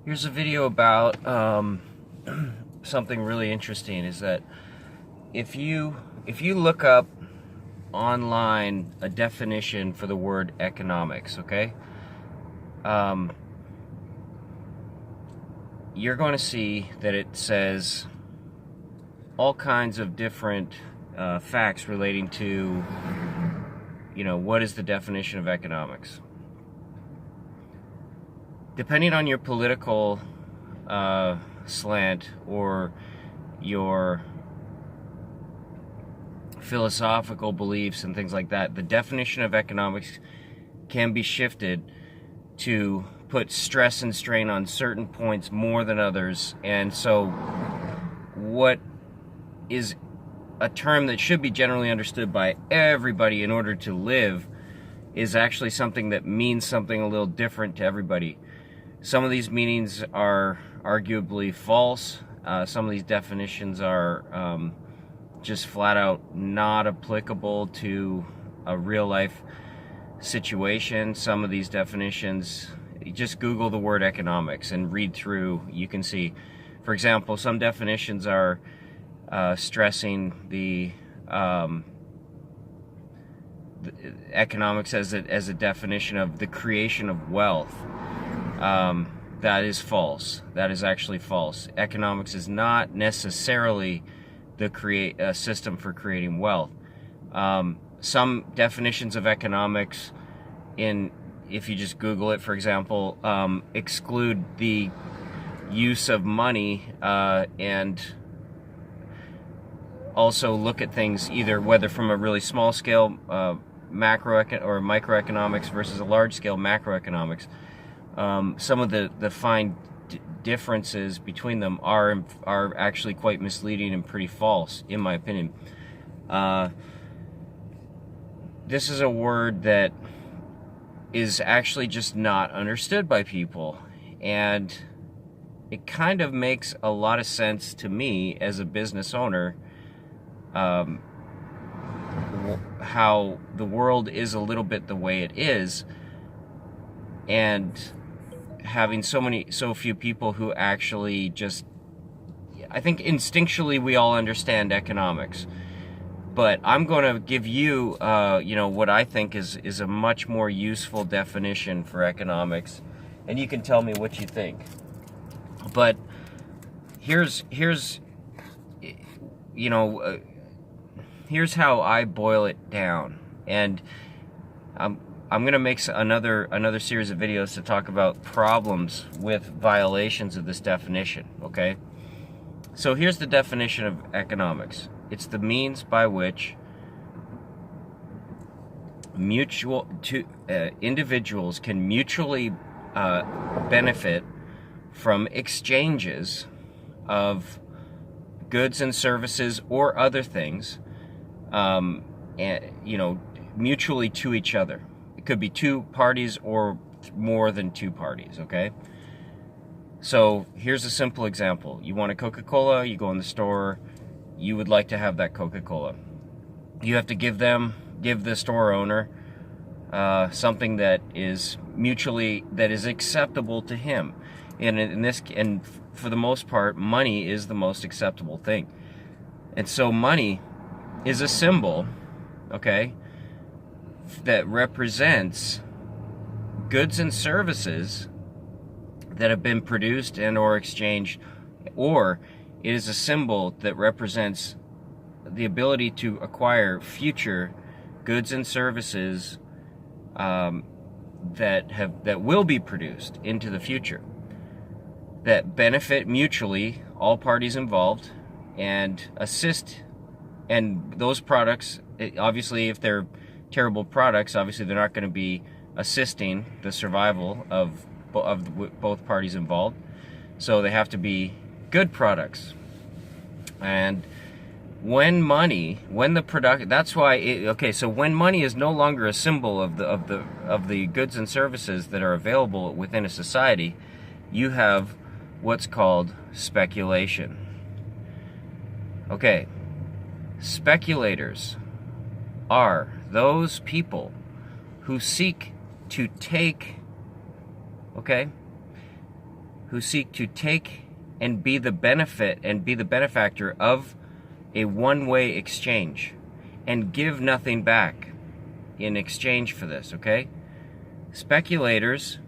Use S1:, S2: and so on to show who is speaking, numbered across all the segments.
S1: Here's a video about something really interesting. Is that if you look up online a definition for the word economics, okay, you're going to see that it says all kinds of different facts relating to, what is the definition of economics. Depending on your political slant or your philosophical beliefs and things like that, the definition of economics can be shifted to put stress and strain on certain points more than others. And so what is a term that should be generally understood by everybody in order to live is actually something that means something a little different to everybody. Some of these meanings are arguably false. Some of these definitions are just flat out not applicable to a real life situation. Some of these definitions, just Google the word economics and read through. You can see, for example, some definitions are stressing the economics as a definition of the creation of wealth. That is false. That is actually false. Economics is not necessarily the system for creating wealth. Some definitions of economics, if you just Google it, for example, exclude the use of money and also look at things either whether from a really small scale macro or microeconomics versus a large scale macroeconomics. Some of the fine differences between them are actually quite misleading and pretty false, in my opinion. This is a word that is actually just not understood by people, and it kind of makes a lot of sense to me as a business owner, how the world is a little bit the way it is, and having so few people who actually just, I think instinctually we all understand economics, but I'm going to give you, what I think is a much more useful definition for economics, and you can tell me what you think. But here's how I boil it down, and I'm going to make another series of videos to talk about problems with violations of this definition, okay? So here's the definition of economics. It's the means by which individuals can mutually benefit from exchanges of goods and services or other things, mutually to each other. It could be two parties or more than two parties, okay? So here's a simple example. You want a Coca-Cola, you go in the store, you would like to have that Coca-Cola. You have to give the store owner something that is acceptable to him. And for the most part, money is the most acceptable thing. And so money is a symbol, okay, that represents goods and services that have been produced and or exchanged, or it is a symbol that represents the ability to acquire future goods and services that will be produced into the future, that benefit mutually all parties involved and assist. And those products, obviously, if they're terrible products, obviously they're not going to be assisting the survival of both parties involved. So they have to be good products. And when that's why so when money is no longer a symbol of the goods and services that are available within a society, you have what's called speculation. Okay, speculators are those people who seek to take, who seek to take and be the benefit and be the benefactor of a one-way exchange and give nothing back in exchange for this, okay? Speculators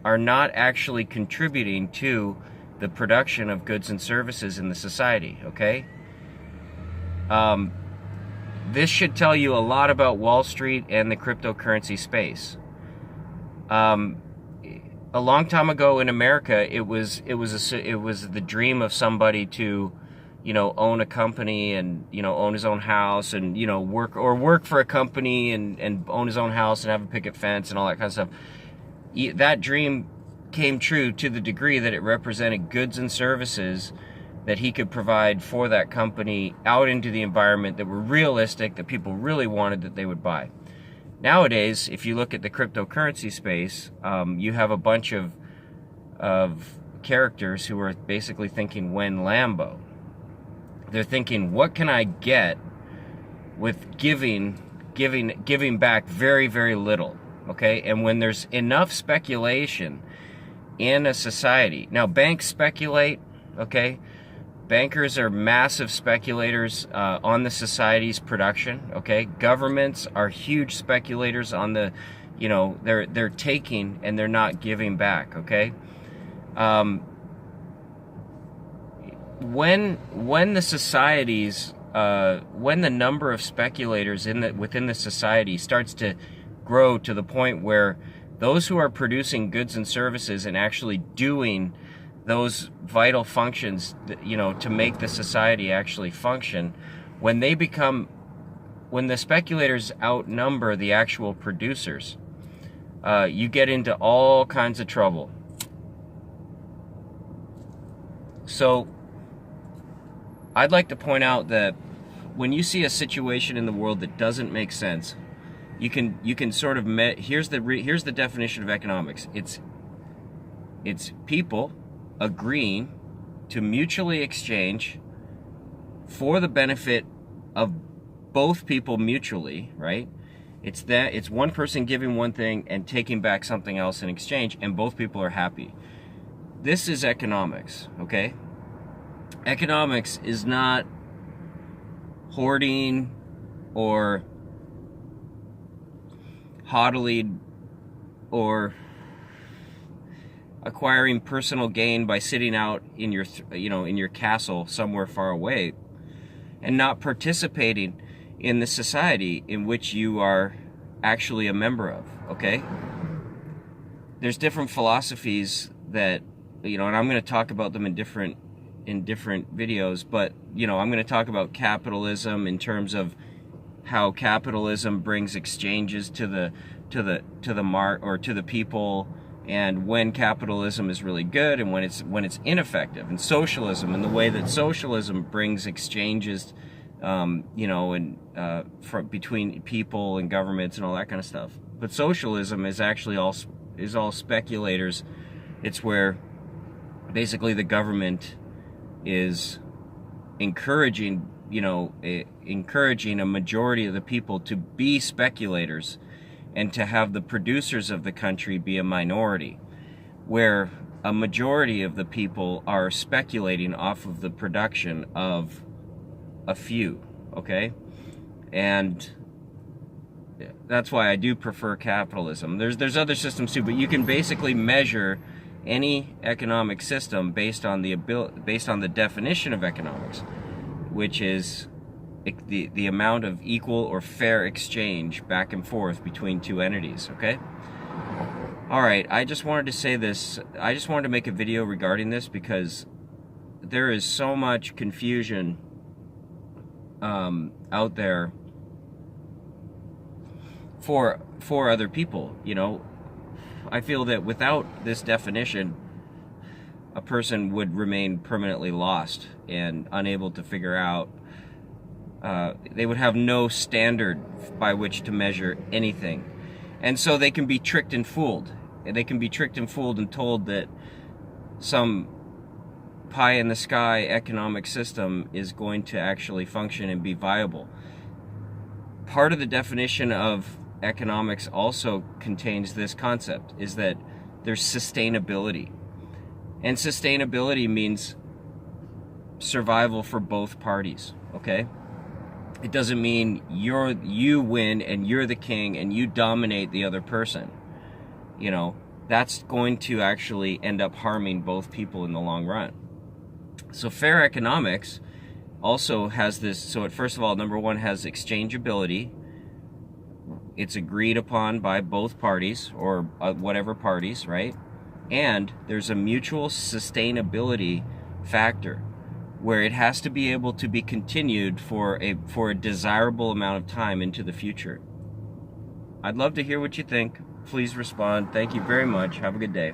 S1: are not actually contributing to the production of goods and services in the society, okay? This should tell you a lot about Wall Street and the cryptocurrency space. A long time ago in America, it was the dream of somebody to, own a company and, own his own house and, work for a company and own his own house and have a picket fence and all that kind of stuff. That dream came true to the degree that it represented goods and services that he could provide for that company out into the environment that were realistic, that people really wanted, that they would buy. Nowadays, if you look at the cryptocurrency space, you have a bunch of characters who are basically thinking when Lambo. They're thinking, what can I get with giving back very, very little, okay? And when there's enough speculation in a society, now banks speculate, okay? Bankers are massive speculators on the society's production, okay? Governments are huge speculators on the, they're taking and they're not giving back, okay? When the societies, when the number of speculators within the society starts to grow to the point where those who are producing goods and services and actually doing those vital functions, to make the society actually function, when the speculators outnumber the actual producers, you get into all kinds of trouble. So I'd like to point out that when you see a situation in the world that doesn't make sense, you can sort of here's the definition of economics. It's people agreeing to mutually exchange for the benefit of both people mutually, right? It's one person giving one thing and taking back something else in exchange, and both people are happy. This is economics, okay? Economics is not hoarding or hodling or acquiring personal gain by sitting out in your in your castle somewhere far away and not participating in the society in which you are actually a member of, okay? There's different philosophies that, and I'm going to talk about them in different videos, but I'm going to talk about capitalism in terms of how capitalism brings exchanges to the mark or to the people, and when capitalism is really good and when it's ineffective, and socialism and the way that socialism brings exchanges, between people and governments and all that kind of stuff. But socialism is actually all speculators. It's where basically the government is encouraging a majority of the people to be speculators and to have the producers of the country be a minority, where a majority of the people are speculating off of the production of a few, okay? And that's why I do prefer capitalism. There's other systems too, but you can basically measure any economic system based on the definition of economics, which is the amount of equal or fair exchange back and forth between two entities, okay? Alright, I just wanted to say this. I just wanted to make a video regarding this because there is so much confusion out there for other people, I feel that without this definition, a person would remain permanently lost and unable to figure out. They would have no standard by which to measure anything. And so they can be tricked and fooled. They can be tricked and fooled and told that some pie-in-the-sky economic system is going to actually function and be viable. Part of the definition of economics also contains this concept, is that there's sustainability. And sustainability means survival for both parties, okay? It doesn't mean you win and you're the king and you dominate the other person. You know, that's going to actually end up harming both people in the long run. So fair economics also has this, so it, first of all, number one, has exchangeability. It's agreed upon by both parties, or whatever parties, right? And there's a mutual sustainability factor where it has to be able to be continued for a desirable amount of time into the future. I'd love to hear what you think. Please respond. Thank you very much. Have a good day.